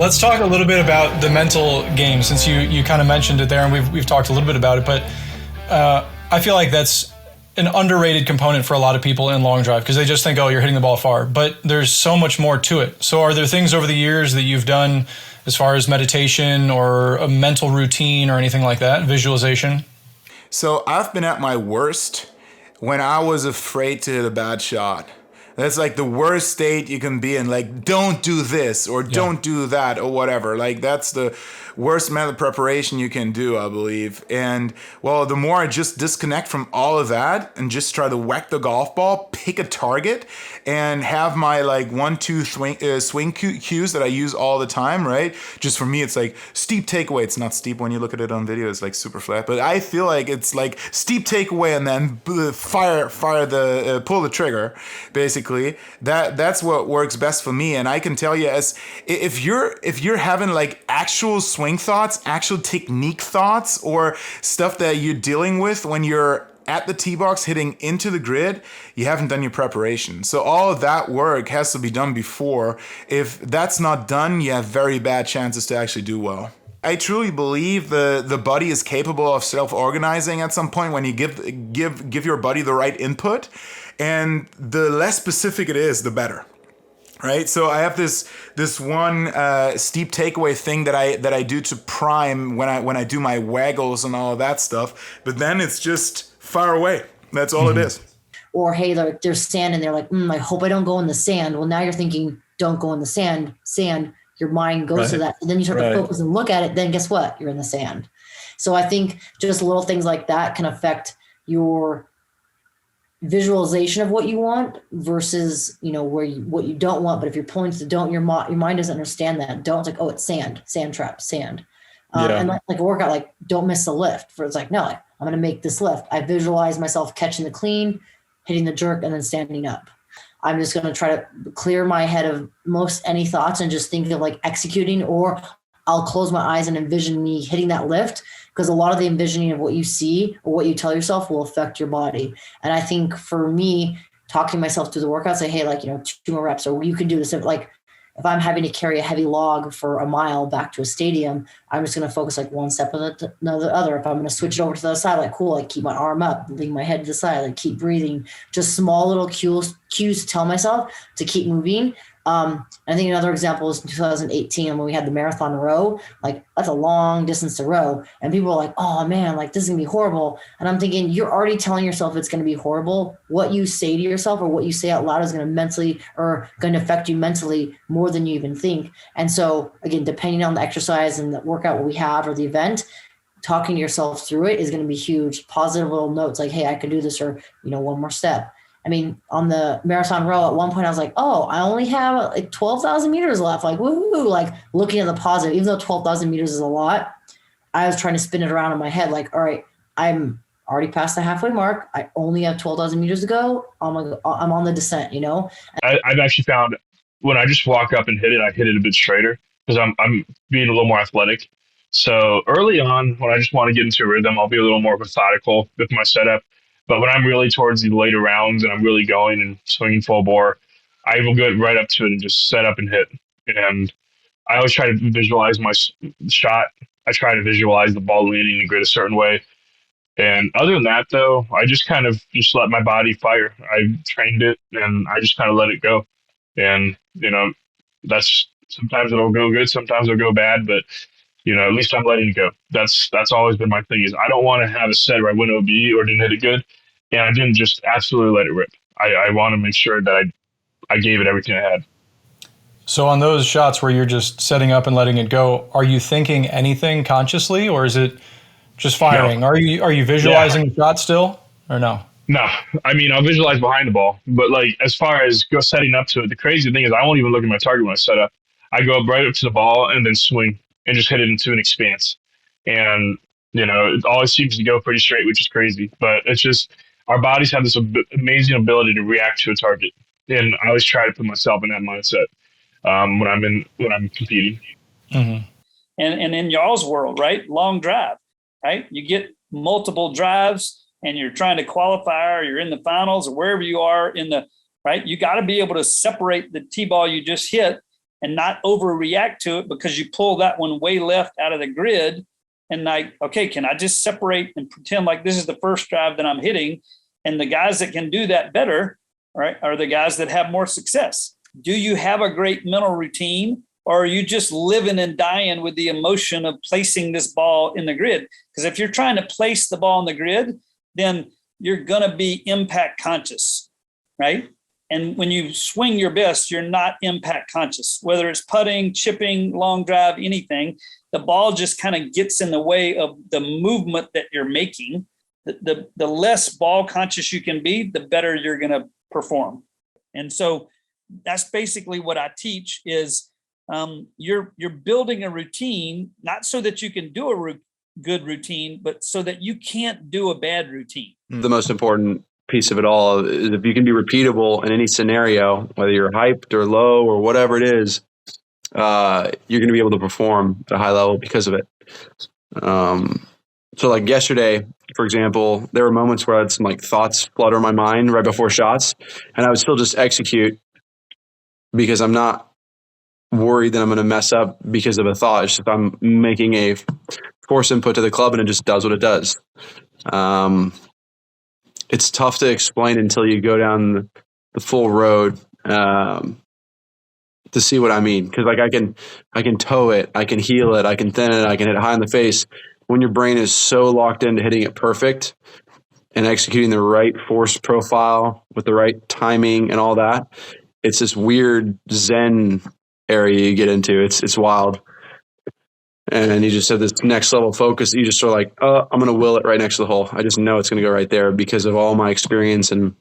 Let's talk a little bit about the mental game, since you kind of mentioned it there, and we've talked a little bit about it. But I feel like that's an underrated component for a lot of people in long drive, because they just think, oh, you're hitting the ball far. But there's so much more to it. So are there things over the years that you've done as far as meditation or a mental routine or anything like that, visualization? So I've been at my worst when I was afraid to hit a bad shot. That's like the worst state you can be in. Like, don't do this or don't do that or whatever. Like, that's the worst mental preparation you can do, I believe. And, well, the more I just disconnect from all of that and just try to whack the golf ball, pick a target, and have my, like, 1-2 swing cues that I use all the time, right? Just for me, it's like steep takeaway. It's not steep when you look at it on video. It's, like, super flat. But I feel like it's, like, steep takeaway and then pull the trigger, basically. That's what works best for me. And I can tell you, as if you're having, like, actual swing thoughts, actual technique thoughts, or stuff that you're dealing with when you're at the tee box hitting into the grid, you haven't done your preparation. So all of that work has to be done before. If that's not done, you have very bad chances to actually do well. I truly believe the body is capable of self-organizing at some point when you give your body the right input, and the less specific it is, the better. Right, so I have this one steep takeaway thing that I do to prime when I do my waggles and all of that stuff. But then it's just far away. That's all it is. Or hey, there's sand and they're like, I hope I don't go in the sand. Well, now you're thinking, don't go in the sand. Your mind goes to that, and then you start to focus and look at it. Then guess what? You're in the sand. So I think just little things like that can affect your visualization of what you want versus, what you don't want. But if you're pulling to the don't, your mind doesn't understand that. Don't, like, oh, it's sand trap, sand. And like a workout, like, don't miss the lift. For it's like, no, I'm going to make this lift. I visualize myself catching the clean, hitting the jerk, and then standing up. I'm just going to try to clear my head of most any thoughts and just think of, like, executing, or I'll close my eyes and envision me hitting that lift, because a lot of the envisioning of what you see or what you tell yourself will affect your body. And I think for me, talking myself through the workout, say, hey, like, 2 more reps, or you can do this. Like, if I'm having to carry a heavy log for a mile back to a stadium, I'm just going to focus, like, one step of the other. If I'm going to switch it over to the other side, like, cool, like, keep my arm up, lean my head to the side, like, keep breathing, just small little cues to tell myself to keep moving. I think another example is 2018 when we had the marathon row. Like, that's a long distance to row, and people are like, oh man, like, this is gonna be horrible. And I'm thinking, you're already telling yourself it's gonna be horrible. What you say to yourself or what you say out loud is going to affect you mentally more than you even think. And so again, depending on the exercise and the workout we have or the event, talking to yourself through it is going to be huge. Positive little notes like, hey, I can do this, or, one more step. I mean, on the marathon row, at one point I was like, oh, I only have like 12,000 meters left. Like, woohoo, like, looking at the positive, even though 12,000 meters is a lot, I was trying to spin it around in my head. Like, all right, I'm already past the halfway mark. I only have 12,000 meters to go. I'm on the descent, I've actually found when I just walk up and hit it, I hit it a bit straighter because I'm being a little more athletic. So early on, when I just want to get into a rhythm, I'll be a little more methodical with my setup. But when I'm really towards the later rounds and I'm really going and swinging full bore, I will go right up to it and just set up and hit. And I always try to visualize my shot. I try to visualize the ball landing the grid a certain way. And other than that, though, I just kind of just let my body fire. I trained it and I just kind of let it go. And, that's sometimes it'll go good, sometimes it'll go bad, but at least I'm letting it go. That's always been my thing is I don't want to have a set where I went OB or didn't hit it good. And I didn't just absolutely let it rip. I want to make sure that I gave it everything I had. So on those shots where you're just setting up and letting it go, are you thinking anything consciously, or is it just firing? No. Are you visualizing the shot still, or no? No. I mean, I'll visualize behind the ball. But like as far as setting up to it, the crazy thing is I won't even look at my target when I set up. I go up right up to the ball and then swing and just hit it into an expanse. And, it always seems to go pretty straight, which is crazy. But it's just our bodies have this amazing ability to react to a target. And I always try to put myself in that mindset when I'm competing. Mm-hmm. And in y'all's world, right? Long drive, right? You get multiple drives and you're trying to qualify, or you're in the finals, or wherever you are right? You got to be able to separate the tee ball you just hit and not overreact to it because you pull that one way left out of the grid. And like, okay, can I just separate and pretend like this is the first drive that I'm hitting? And the guys that can do that better, right, are the guys that have more success. Do you have a great mental routine, or are you just living and dying with the emotion of placing this ball in the grid? Because if you're trying to place the ball in the grid, then you're going to be impact conscious, right? And when you swing your best, you're not impact conscious, whether it's putting, chipping, long drive, anything. The ball just kind of gets in the way of the movement that you're making. The less ball conscious you can be, the better you're going to perform. And so that's basically what I teach is you're building a routine, not so that you can do a good routine, but so that you can't do a bad routine. The most important piece of it all is if you can be repeatable in any scenario, whether you're hyped or low or whatever it is, you're going to be able to perform at a high level because of it. So like yesterday, for example, there were moments where I had some like thoughts flutter in my mind right before shots, and I would still just execute because I'm not worried that I'm going to mess up because of a thought. It's just I'm making a force input to the club and it just does what it does. It's tough to explain until you go down the full road to see what I mean. Because like I can toe it, I can heel it, I can thin it, I can hit it high in the face. When your brain is so locked into hitting it perfect and executing the right force profile with the right timing and all that, it's this weird Zen area you get into. It's wild. And you just have this next level focus. You just sort of like, oh, I'm going to will it right next to the hole. I just know it's going to go right there because of all my experience and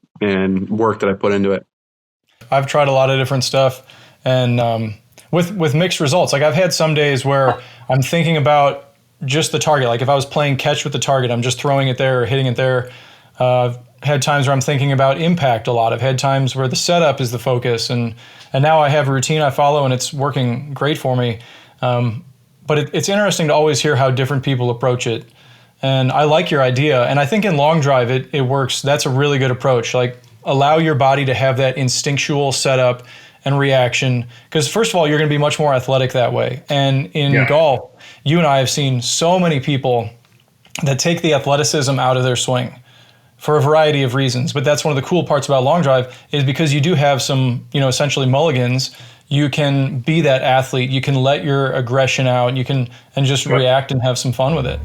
work that I put into it. I've tried a lot of different stuff, and with mixed results. Like I've had some days where I'm thinking about just the target. Like if I was playing catch with the target, I'm just throwing it there or hitting it there. I've had times where I'm thinking about impact a lot. I've had times where the setup is the focus, and now I have a routine I follow, and it's working great for me. But it's interesting to always hear how different people approach it. And I like your idea. And I think in long drive, it works. That's a really good approach. Like allow your body to have that instinctual setup and reaction. Because first of all, you're going to be much more athletic that way. And in golf, you and I have seen so many people that take the athleticism out of their swing for a variety of reasons. But that's one of the cool parts about long drive is because you do have some, essentially mulligans. You can be that athlete. You can let your aggression out. You can just react and have some fun with it.